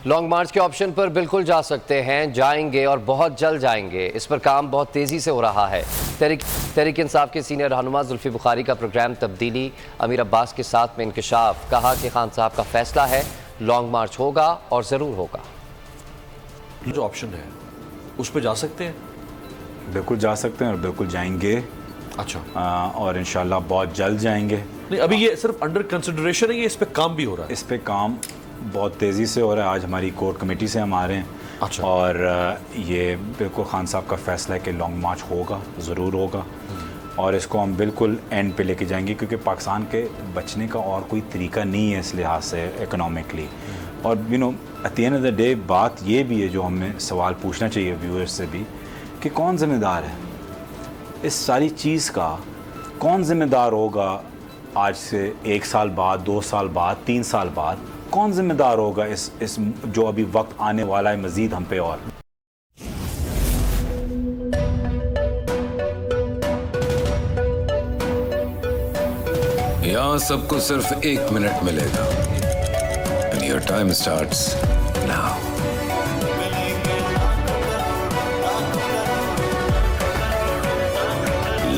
Long मार्च के option पर बिल्कुल जा सकते हैं, जाएंगे और बहुत जल्द जाएंगे। इस पर काम बहुत तेज़ी से हो रहा है। तहरीक इंसाफ के सीनियर रहनुमा जुल्फी बुखारी का प्रोग्राम तब्दीली, अमीर अब्बास के साथ में इंकशाफ। कहा कि खान साहब का फैसला है, लॉन्ग मार्च होगा और ज़रूर होगा। जो ऑप्शन है उस पर जा सकते हैं, बिल्कुल जा सकते हैं और बिल्कुल जाएंगे। अच्छा। और इंशाल्लाह बहुत जल्द जाएंगे। नहीं, अभी ये सिर्फ अंडर कंसिडरेशन है, ये इस पे काम भी हो रहा है? इस पे काम बहुत तेज़ी से हो रहा है। आज हमारी कोर कमेटी से हम आ रहे हैं। अच्छा। और ये बिल्कुल खान साहब का फैसला है कि लॉन्ग मार्च होगा, ज़रूर होगा। और इसको हम बिल्कुल एंड पे लेके जाएंगे, क्योंकि पाकिस्तान के बचने का और कोई तरीका नहीं है इस लिहाज से इकोनॉमिकली। और at the end of the day बात ये भी है जो हमें सवाल पूछना चाहिए व्यूअर्स से भी, कि कौन ज़िम्मेदार है इस सारी चीज़ का? कौन ज़िम्मेदार होगा आज से 1 साल बाद, 2 साल बाद, 3 साल बाद? कौन ज़िम्मेदार होगा इस जो अभी वक्त आने वाला है मज़ीद हम पे? और यहाँ सबको सिर्फ 1 मिनट मिलेगा। And your time starts now.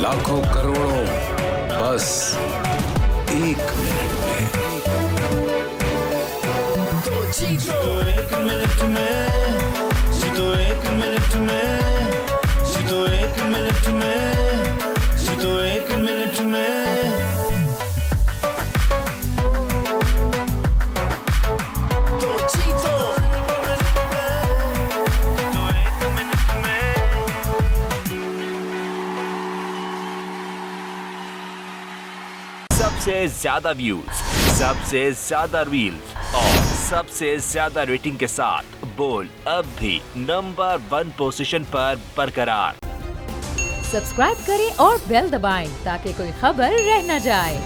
लाखों करोड़ों बस 1 मिनट में। जीतो 1 मिनट में, जीतो 1 मिनट में, जीतो 1 मिनट में, जीतो 1 मिनट में। सबसे ज्यादा व्यूज, सबसे ज्यादा रील्स और सबसे ज्यादा रेटिंग के साथ बोल अब भी नंबर 1 पोजीशन पर बरकरार। सब्सक्राइब करें और बेल दबाएं ताकि कोई खबर रह न जाए।